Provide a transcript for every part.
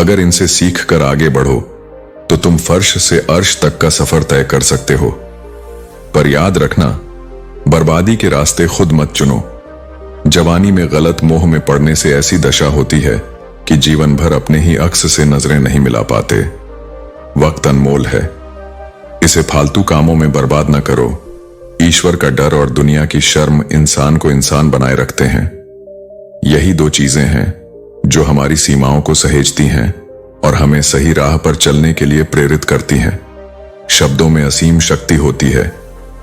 अगर इनसे सीख कर आगे बढ़ो तो तुम फर्श से अर्श तक का सफर तय कर सकते हो। पर याद रखना, बर्बादी के रास्ते खुद मत चुनो। जवानी में गलत मोह में पड़ने से ऐसी दशा होती है कि जीवन भर अपने ही अक्स से नजरें नहीं मिला पाते। वक्त अनमोल है, इसे फालतू कामों में बर्बाद न करो। ईश्वर का डर और दुनिया की शर्म इंसान को इंसान बनाए रखते हैं। यही दो चीजें हैं जो हमारी सीमाओं को सहेजती हैं और हमें सही राह पर चलने के लिए प्रेरित करती हैं। शब्दों में असीम शक्ति होती है।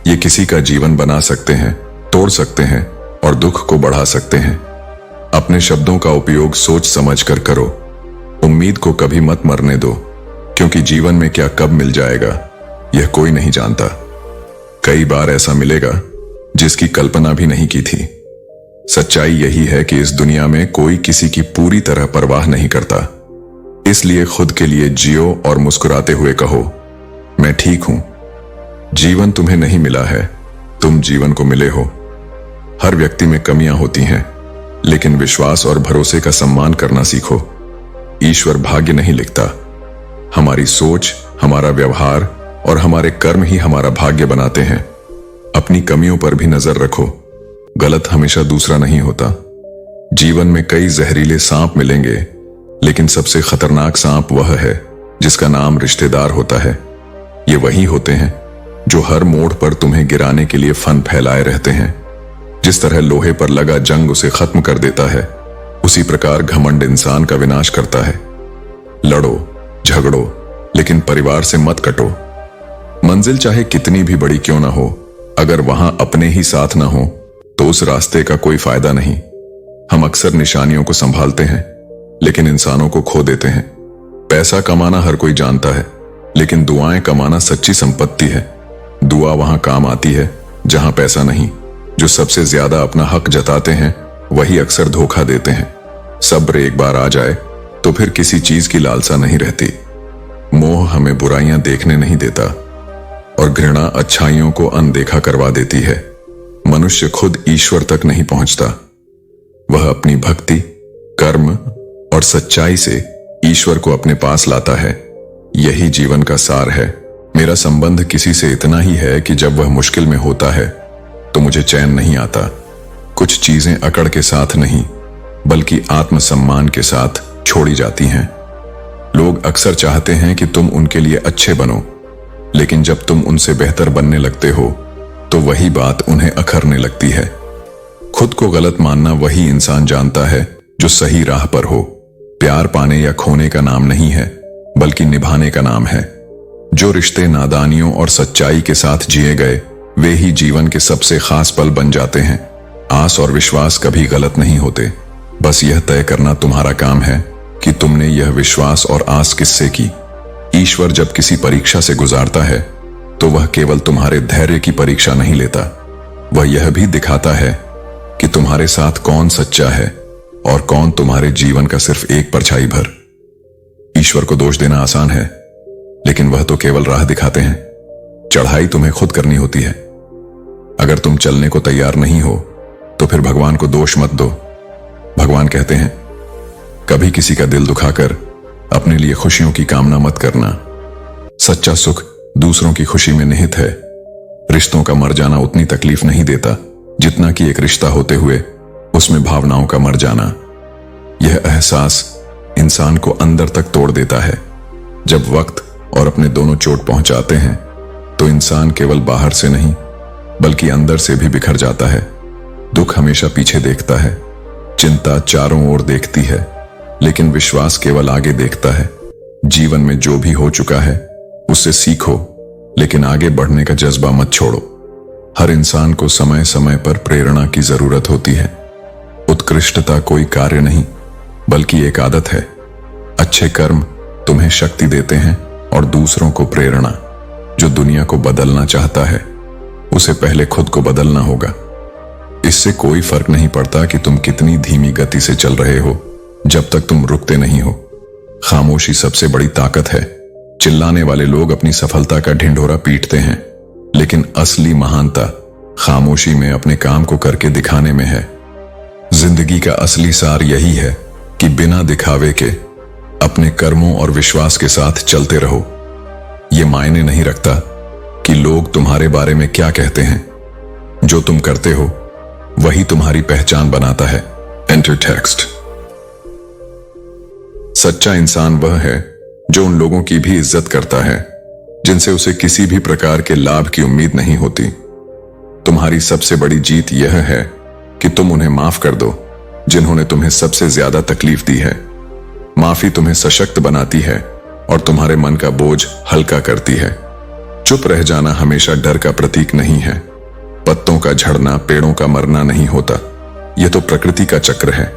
ये किसी का जीवन बना सकते हैं, तोड़ सकते हैं और दुख को बढ़ा सकते हैं। अपने शब्दों का उपयोग सोच समझ कर करो। उम्मीद को कभी मत मरने दो, क्योंकि जीवन में क्या कब मिल जाएगा यह कोई नहीं जानता। कई बार ऐसा मिलेगा जिसकी कल्पना भी नहीं की थी। सच्चाई यही है कि इस दुनिया में कोई किसी की पूरी तरह परवाह नहीं करता। इसलिए खुद के लिए जियो और मुस्कुराते हुए कहो, मैं ठीक हूं। जीवन तुम्हें नहीं मिला है, तुम जीवन को मिले हो। हर व्यक्ति में कमियां होती हैं, लेकिन विश्वास और भरोसे का सम्मान करना सीखो। ईश्वर भाग्य नहीं लिखता, हमारी सोच, हमारा व्यवहार और हमारे कर्म ही हमारा भाग्य बनाते हैं। अपनी कमियों पर भी नजर रखो। गलत हमेशा दूसरा नहीं होता। जीवन में कई जहरीले सांप मिलेंगे, लेकिन सबसे खतरनाक सांप वह है जिसका नाम रिश्तेदार होता है। ये वही होते हैं जो हर मोड़ पर तुम्हें गिराने के लिए फन फैलाए रहते हैं। जिस तरह लोहे पर लगा जंग उसे खत्म कर देता है, उसी प्रकार घमंड इंसान का विनाश करता है। लड़ो, झगड़ो, लेकिन परिवार से मत कटो। मंजिल चाहे कितनी भी बड़ी क्यों ना हो, अगर वहां अपने ही साथ ना हो तो उस रास्ते का कोई फायदा नहीं। हम अक्सर निशानियों को संभालते हैं, लेकिन इंसानों को खो देते हैं। पैसा कमाना हर कोई जानता है, लेकिन दुआएं कमाना सच्ची संपत्ति है। दुआ वहां काम आती है जहां पैसा नहीं। जो सबसे ज्यादा अपना हक जताते हैं वही अक्सर धोखा देते हैं। सब्र एक बार आ जाए तो फिर किसी चीज की लालसा नहीं रहती। मोह हमें बुराइयां देखने नहीं देता और घृणा अच्छाइयों को अनदेखा करवा देती है। मनुष्य खुद ईश्वर तक नहीं पहुंचता, वह अपनी भक्ति, कर्म और सच्चाई से ईश्वर को अपने पास लाता है। यही जीवन का सार है। मेरा संबंध किसी से इतना ही है कि जब वह मुश्किल में होता है तो मुझे चैन नहीं आता। कुछ चीजें अकड़ के साथ नहीं, बल्कि आत्मसम्मान के साथ छोड़ी जाती हैं। लोग अक्सर चाहते हैं कि तुम उनके लिए अच्छे बनो, लेकिन जब तुम उनसे बेहतर बनने लगते हो तो वही बात उन्हें अखरने लगती है। खुद को गलत मानना वही इंसान जानता है जो सही राह पर हो। प्यार पाने या खोने का नाम नहीं है, बल्कि निभाने का नाम है। जो रिश्ते नादानियों और सच्चाई के साथ जिए गए, वे ही जीवन के सबसे खास पल बन जाते हैं। आस और विश्वास कभी गलत नहीं होते। बस यह तय करना तुम्हारा काम है कि तुमने यह विश्वास और आस किससे की। ईश्वर जब किसी परीक्षा से गुजारता है तो वह केवल तुम्हारे धैर्य की परीक्षा नहीं लेता, वह यह भी दिखाता है कि तुम्हारे साथ कौन सच्चा है और कौन तुम्हारे जीवन का सिर्फ एक परछाई भर। ईश्वर को दोष देना आसान है, लेकिन वह तो केवल राह दिखाते हैं। चढ़ाई तुम्हें खुद करनी होती है। अगर तुम चलने को तैयार नहीं हो तो फिर भगवान को दोष मत दो। भगवान कहते हैं, कभी किसी का दिल दुखाकर अपने लिए खुशियों की कामना मत करना। सच्चा सुख दूसरों की खुशी में निहित है। रिश्तों का मर जाना उतनी तकलीफ नहीं देता जितना कि एक रिश्ता होते हुए उसमें भावनाओं का मर जाना। यह एहसास इंसान को अंदर तक तोड़ देता है। जब वक्त और अपने दोनों चोट पहुंचाते हैं तो इंसान केवल बाहर से नहीं, बल्कि अंदर से भी बिखर जाता है। दुख हमेशा पीछे देखता है, चिंता चारों ओर देखती है, लेकिन विश्वास केवल आगे देखता है। जीवन में जो भी हो चुका है उससे सीखो, लेकिन आगे बढ़ने का जज्बा मत छोड़ो। हर इंसान को समय समय पर प्रेरणा की जरूरत होती है। उत्कृष्टता कोई कार्य नहीं, बल्कि एक आदत है। अच्छे कर्म तुम्हें शक्ति देते हैं और दूसरों को प्रेरणा। जो दुनिया को बदलना चाहता है उसे पहले खुद को बदलना होगा। इससे कोई फर्क नहीं पड़ता कि तुम कितनी धीमी गति से चल रहे हो, जब तक तुम रुकते नहीं हो। खामोशी सबसे बड़ी ताकत है। चिल्लाने वाले लोग अपनी सफलता का ढिंढोरा पीटते हैं, लेकिन असली महानता खामोशी में अपने काम को करके दिखाने में है। जिंदगी का असली सार यही है कि बिना दिखावे के अपने कर्मों और विश्वास के साथ चलते रहो। यह मायने नहीं रखता कि लोग तुम्हारे बारे में क्या कहते हैं। जो तुम करते हो वही तुम्हारी पहचान बनाता है। Enter text. सच्चा इंसान वह है जो उन लोगों की भी इज्जत करता है जिनसे उसे किसी भी प्रकार के लाभ की उम्मीद नहीं होती। तुम्हारी सबसे बड़ी जीत यह है कि तुम उन्हें माफ कर दो जिन्होंने तुम्हें सबसे ज्यादा तकलीफ दी है। माफी तुम्हें सशक्त बनाती है और तुम्हारे मन का बोझ हल्का करती है। चुप रह जाना हमेशा डर का प्रतीक नहीं है। पत्तों का झड़ना पेड़ों का मरना नहीं होता। यह तो प्रकृति का चक्र है।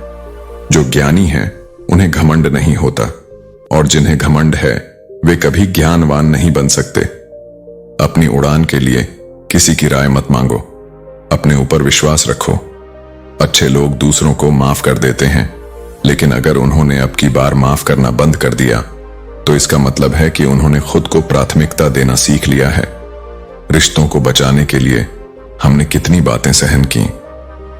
जो ज्ञानी है उन्हें घमंड नहीं होता और जिन्हें घमंड है वे कभी ज्ञानवान नहीं बन सकते। अपनी उड़ान के लिए किसी की राय मत मांगो। अपने ऊपर विश्वास रखो। अच्छे लोग दूसरों को माफ कर देते हैं, लेकिन अगर उन्होंने अब की बार माफ करना बंद कर दिया तो इसका मतलब है कि उन्होंने खुद को प्राथमिकता देना सीख लिया है। रिश्तों को बचाने के लिए हमने कितनी बातें सहन की,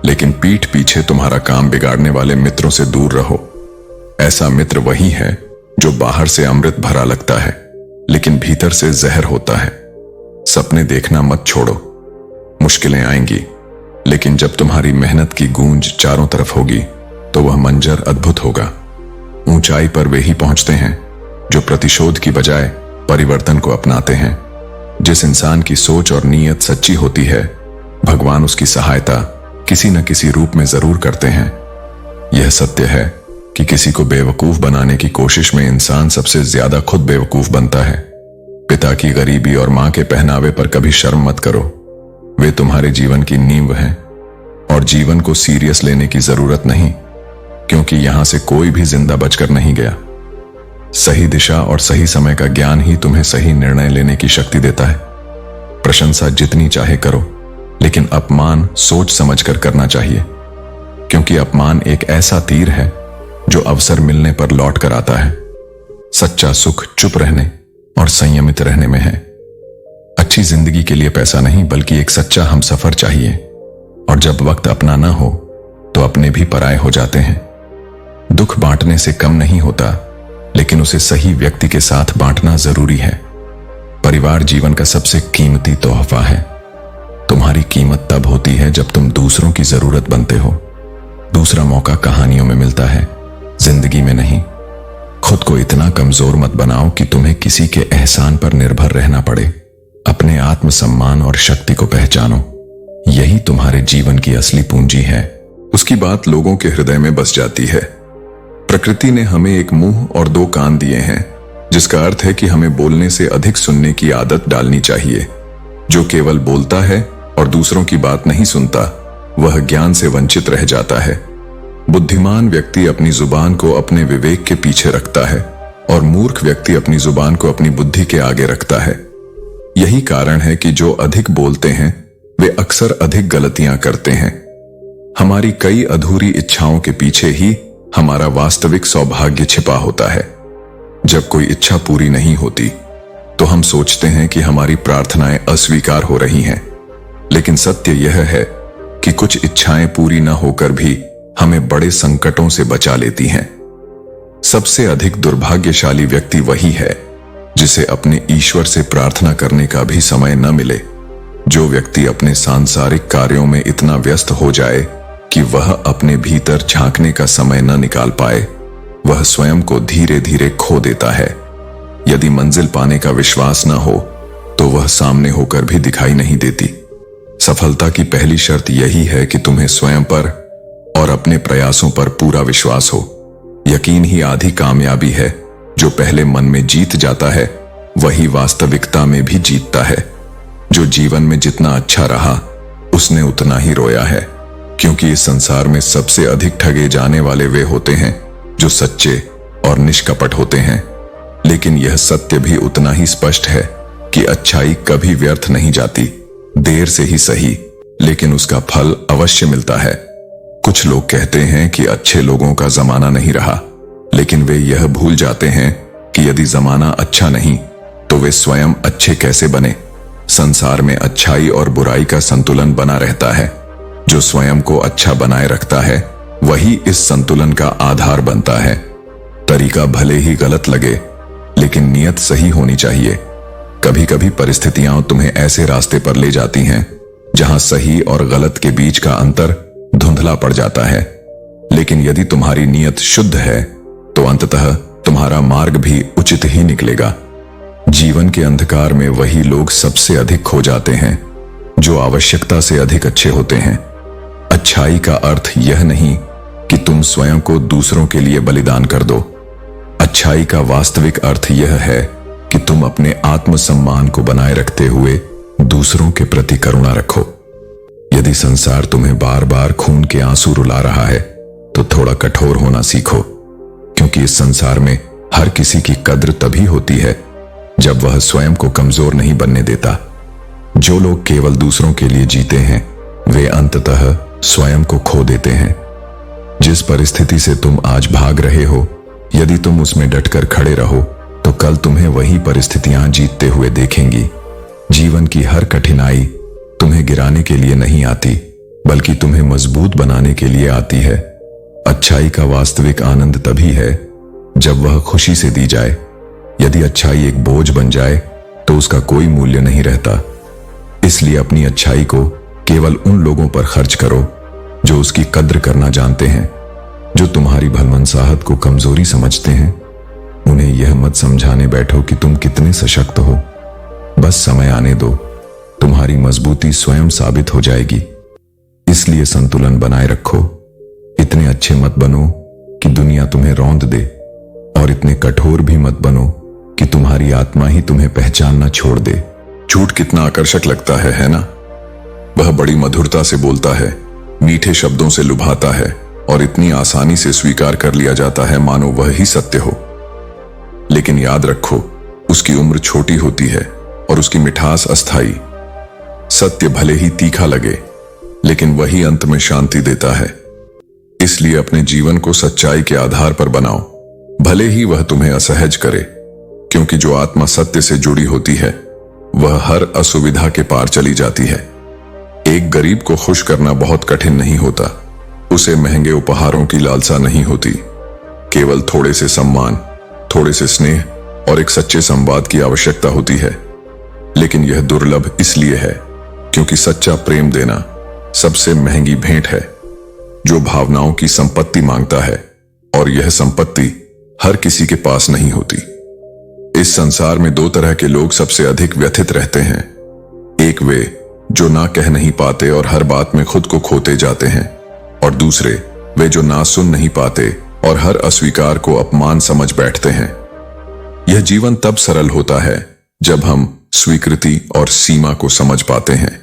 लेकिन पीठ पीछे तुम्हारा काम बिगाड़ने वाले मित्रों से दूर रहो। ऐसा मित्र वही है जो बाहर से अमृत भरा लगता है लेकिन भीतर से जहर होता है। सपने देखना मत छोड़ो। मुश्किलें आएंगी, लेकिन जब तुम्हारी मेहनत की गूंज चारों तरफ होगी तो वह मंजर अद्भुत होगा। ऊंचाई पर वे ही पहुंचते हैं जो प्रतिशोध की बजाय परिवर्तन को अपनाते हैं। जिस इंसान की सोच और नीयत सच्ची होती है, भगवान उसकी सहायता किसी न किसी रूप में जरूर करते हैं। यह सत्य है कि किसी को बेवकूफ बनाने की कोशिश में इंसान सबसे ज्यादा खुद बेवकूफ बनता है। पिता की गरीबी और मां के पहनावे पर कभी शर्म मत करो। वे तुम्हारे जीवन की नींव हैं और जीवन को सीरियस लेने की जरूरत नहीं, क्योंकि यहां से कोई भी जिंदा बचकर नहीं गया। सही दिशा और सही समय का ज्ञान ही तुम्हें सही निर्णय लेने की शक्ति देता है। प्रशंसा जितनी चाहे करो, लेकिन अपमान सोच समझकर करना चाहिए, क्योंकि अपमान एक ऐसा तीर है जो अवसर मिलने पर लौट कर आता है। सच्चा सुख चुप रहने और संयमित रहने में है। अच्छी जिंदगी के लिए पैसा नहीं बल्कि एक सच्चा हमसफर चाहिए, और जब वक्त अपना ना हो तो अपने भी पराये हो जाते हैं। दुख बांटने से कम नहीं होता, लेकिन उसे सही व्यक्ति के साथ बांटना जरूरी है। परिवार जीवन का सबसे कीमती तोहफा है। तुम्हारी कीमत तब होती है जब तुम दूसरों की जरूरत बनते हो। दूसरा मौका कहानियों में मिलता है, जिंदगी में नहीं। खुद को इतना कमजोर मत बनाओ कि तुम्हें किसी के एहसान पर निर्भर रहना पड़े। अपने आत्मसम्मान और शक्ति को पहचानो। यही तुम्हारे जीवन की असली पूंजी है। उसकी बात लोगों के हृदय में बस जाती है। प्रकृति ने हमें एक मुंह और दो कान दिए हैं, जिसका अर्थ है कि हमें बोलने से अधिक सुनने की आदत डालनी चाहिए। जो केवल बोलता है और दूसरों की बात नहीं सुनता, वह ज्ञान से वंचित रह जाता है। बुद्धिमान व्यक्ति अपनी जुबान को अपने विवेक के पीछे रखता है और मूर्ख व्यक्ति अपनी जुबान को अपनी बुद्धि के आगे रखता है। यही कारण है कि जो अधिक बोलते हैं वे अक्सर अधिक गलतियां करते हैं। हमारी कई अधूरी इच्छाओं के पीछे ही हमारा वास्तविक सौभाग्य छिपा होता है। जब कोई इच्छा पूरी नहीं होती तो हम सोचते हैं कि हमारी प्रार्थनाएं अस्वीकार हो रही हैं, लेकिन सत्य यह है कि कुछ इच्छाएं पूरी न होकर भी हमें बड़े संकटों से बचा लेती हैं। सबसे अधिक दुर्भाग्यशाली व्यक्ति वही है जिसे अपने ईश्वर से प्रार्थना करने का भी समय न मिले। जो व्यक्ति अपने सांसारिक कार्यों में इतना व्यस्त हो जाए कि वह अपने भीतर झांकने का समय न निकाल पाए, वह स्वयं को धीरे धीरे खो देता है। यदि मंजिल पाने का विश्वास न हो तो वह सामने होकर भी दिखाई नहीं देती। सफलता की पहली शर्त यही है कि तुम्हें स्वयं पर और अपने प्रयासों पर पूरा विश्वास हो। यकीन ही आधी कामयाबी है। जो पहले मन में जीत जाता है वही वास्तविकता में भी जीतता है। जो जीवन में जितना अच्छा रहा उसने उतना ही रोया है, क्योंकि इस संसार में सबसे अधिक ठगे जाने वाले वे होते हैं जो सच्चे और निष्कपट होते हैं। लेकिन यह सत्य भी उतना ही स्पष्ट है कि अच्छाई कभी व्यर्थ नहीं जाती। देर से ही सही, लेकिन उसका फल अवश्य मिलता है। कुछ लोग कहते हैं कि अच्छे लोगों का जमाना नहीं रहा, लेकिन वे यह भूल जाते हैं कि यदि जमाना अच्छा नहीं तो वे स्वयं अच्छे कैसे बने। संसार में अच्छाई और बुराई का संतुलन बना रहता है। जो स्वयं को अच्छा बनाए रखता है वही इस संतुलन का आधार बनता है। तरीका भले ही गलत लगे, लेकिन नियत सही होनी चाहिए। कभी कभी परिस्थितियां तुम्हें ऐसे रास्ते पर ले जाती हैं जहां सही और गलत के बीच का अंतर धुंधला पड़ जाता है, लेकिन यदि तुम्हारी नियत शुद्ध है तो अंततः तुम्हारा मार्ग भी उचित ही निकलेगा। जीवन के अंधकार में वही लोग सबसे अधिक खो जाते हैं जो आवश्यकता से अधिक अच्छे होते हैं। अच्छाई का अर्थ यह नहीं कि तुम स्वयं को दूसरों के लिए बलिदान कर दो। अच्छाई का वास्तविक अर्थ यह है कि तुम अपने आत्मसम्मान को बनाए रखते हुए दूसरों के प्रति करुणा रखो। यदि संसार तुम्हें बार बार खून के आंसू रुला रहा है तो थोड़ा कठोर होना सीखो, क्योंकि इस संसार में हर किसी की कद्र तभी होती है जब वह स्वयं को कमजोर नहीं बनने देता। जो लोग केवल दूसरों के लिए जीते हैं वे अंततः स्वयं को खो देते हैं। जिस परिस्थिति से तुम आज भाग रहे हो, यदि तुम उसमें डटकर खड़े रहो तो कल तुम्हें वही परिस्थितियां जीतते हुए देखेंगी। जीवन की हर कठिनाई तुम्हें गिराने के लिए नहीं आती, बल्कि तुम्हें मजबूत बनाने के लिए आती है। अच्छाई का वास्तविक आनंद तभी है जब वह खुशी से दी जाए। यदि अच्छाई एक बोझ बन जाए तो उसका कोई मूल्य नहीं रहता। इसलिए अपनी अच्छाई को केवल उन लोगों पर खर्च करो जो उसकी कद्र करना जानते हैं। जो तुम्हारी भलमनसाहत को कमजोरी समझते हैं, उन्हें यह मत समझाने बैठो कि तुम कितने सशक्त हो। बस समय आने दो, तुम्हारी मजबूती स्वयं साबित हो जाएगी। इसलिए संतुलन बनाए रखो। इतने अच्छे मत बनो कि दुनिया तुम्हें रौंद दे, और इतने कठोर भी मत बनो कि तुम्हारी आत्मा ही तुम्हें पहचानना छोड़ दे। झूठ कितना आकर्षक लगता है ना? वह बड़ी मधुरता से बोलता है, मीठे शब्दों से लुभाता है और इतनी आसानी से स्वीकार कर लिया जाता है मानो वह ही सत्य हो। लेकिन याद रखो, उसकी उम्र छोटी होती है और उसकी मिठास अस्थाई। सत्य भले ही तीखा लगे, लेकिन वही अंत में शांति देता है। इसलिए अपने जीवन को सच्चाई के आधार पर बनाओ, भले ही वह तुम्हें असहज करे, क्योंकि जो आत्मा सत्य से जुड़ी होती है वह हर असुविधा के पार चली जाती है। एक गरीब को खुश करना बहुत कठिन नहीं होता। उसे महंगे उपहारों की लालसा नहीं होती, केवल थोड़े से सम्मान, थोड़े से स्नेह और एक सच्चे संवाद की आवश्यकता होती है। लेकिन यह दुर्लभ इसलिए है क्योंकि सच्चा प्रेम देना सबसे महंगी भेंट है, जो भावनाओं की संपत्ति मांगता है, और यह संपत्ति हर किसी के पास नहीं होती। इस संसार में दो तरह के लोग सबसे अधिक व्यथित रहते हैं। एक वे जो ना कह नहीं पाते और हर बात में खुद को खोते जाते हैं, और दूसरे वे जो ना सुन नहीं पाते और हर अस्वीकार को अपमान समझ बैठते हैं। यह जीवन तब सरल होता है जब हम स्वीकृति और सीमा को समझ पाते हैं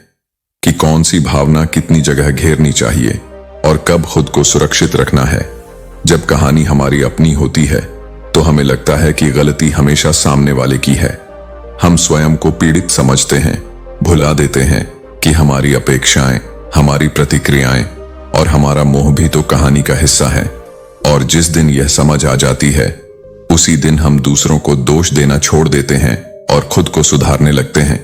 कि कौन सी भावना कितनी जगह घेरनी चाहिए और कब खुद को सुरक्षित रखना है। जब कहानी हमारी अपनी होती है तो हमें लगता है कि गलती हमेशा सामने वाले की है। हम स्वयं को पीड़ित समझते हैं, भुला देते हैं कि हमारी अपेक्षाएं, हमारी प्रतिक्रियाएं और हमारा मोह भी तो कहानी का हिस्सा है। और जिस दिन यह समझ आ जाती है, उसी दिन हम दूसरों को दोष देना छोड़ देते हैं और खुद को सुधारने लगते हैं।